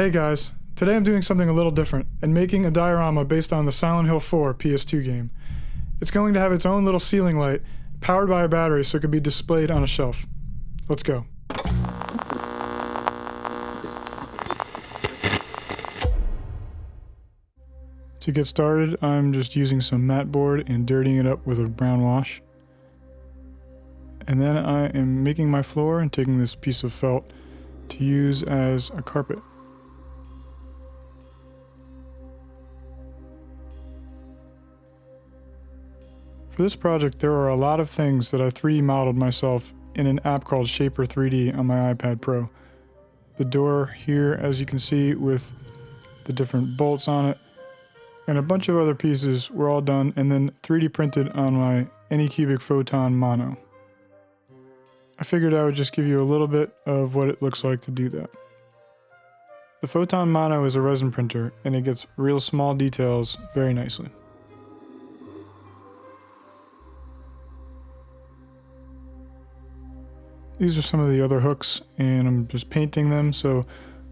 Hey guys, today I'm doing something a little different and making a diorama based on the Silent Hill 4 PS2 game. It's going to have its own little ceiling light, powered by a battery so it could be displayed on a shelf. Let's go. To get started, I'm just using some mat board and dirtying it up with a brown wash. And then I am making my floor and taking this piece of felt to use as a carpet. For this project, there are a lot of things that I 3D modeled myself in an app called Shaper 3D on my iPad Pro. The door here, as you can see, with the different bolts on it, and a bunch of other pieces were all done and then 3D printed on my Anycubic Photon Mono. I figured I would just give you a little bit of what it looks like to do that. The Photon Mono is a resin printer and it gets real small details very nicely. These are some of the other hooks and I'm just painting them so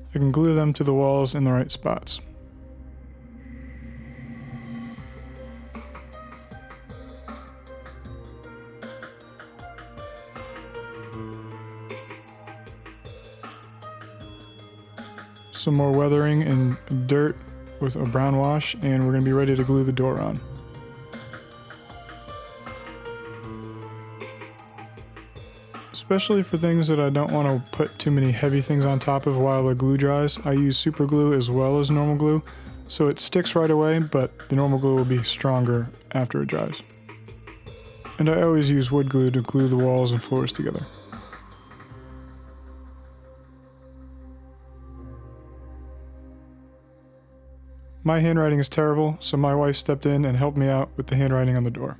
I can glue them to the walls in the right spots. Some more weathering and dirt with a brown wash, and we're going to be ready to glue the door on. Especially for things that I don't want to put too many heavy things on top of while the glue dries, I use super glue as well as normal glue, so it sticks right away, but the normal glue will be stronger after it dries. And I always use wood glue to glue the walls and floors together. My handwriting is terrible, so my wife stepped in and helped me out with the handwriting on the door.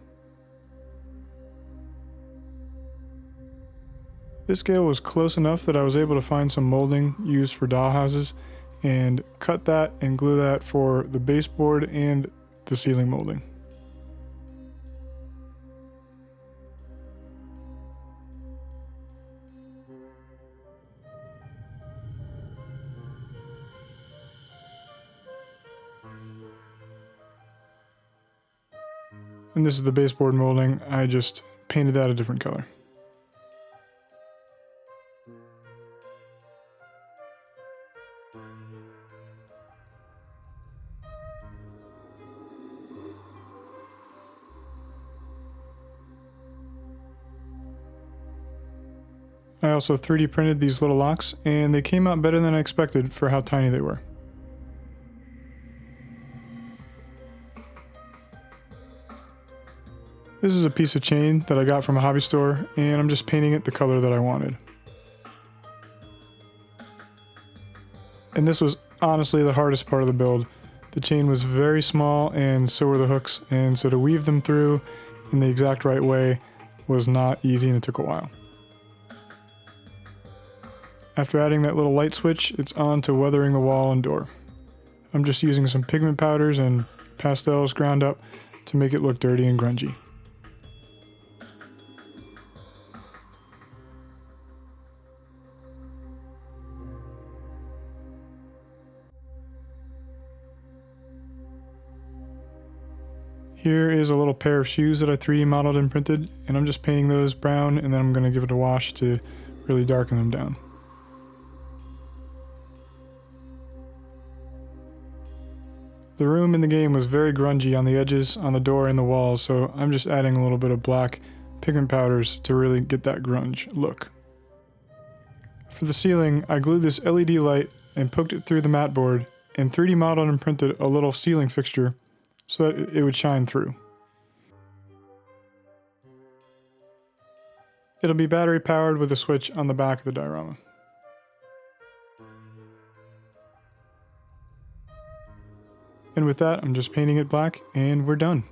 This scale was close enough that I was able to find some molding used for dollhouses and cut that and glue that for the baseboard and the ceiling molding. And this is the baseboard molding. I just painted that a different color. I also 3D printed these little locks, and they came out better than I expected for how tiny they were. This is a piece of chain that I got from a hobby store, and I'm just painting it the color that I wanted. And this was honestly the hardest part of the build. The chain was very small, and so were the hooks, and so to weave them through in the exact right way was not easy, and it took a while. After adding that little light switch, it's on to weathering the wall and door. I'm just using some pigment powders and pastels ground up to make it look dirty and grungy. Here is a little pair of shoes that I 3D modeled and printed, and I'm just painting those brown, and then I'm going to give it a wash to really darken them down. The room in the game was very grungy on the edges, on the door, and the walls, so I'm just adding a little bit of black pigment powders to really get that grunge look. For the ceiling, I glued this LED light and poked it through the mat board and 3D modeled and printed a little ceiling fixture so that it would shine through. It'll be battery powered with a switch on the back of the diorama. And with that, I'm just painting it black and we're done.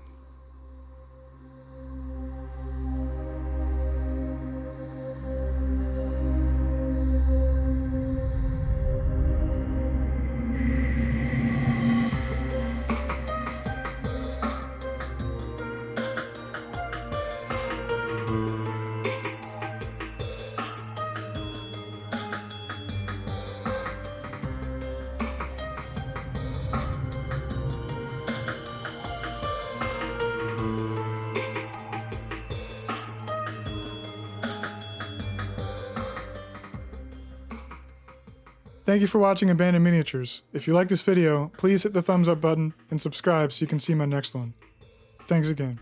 Thank you for watching Abandoned Miniatures. If you like this video, please hit the thumbs up button and subscribe so you can see my next one. Thanks again.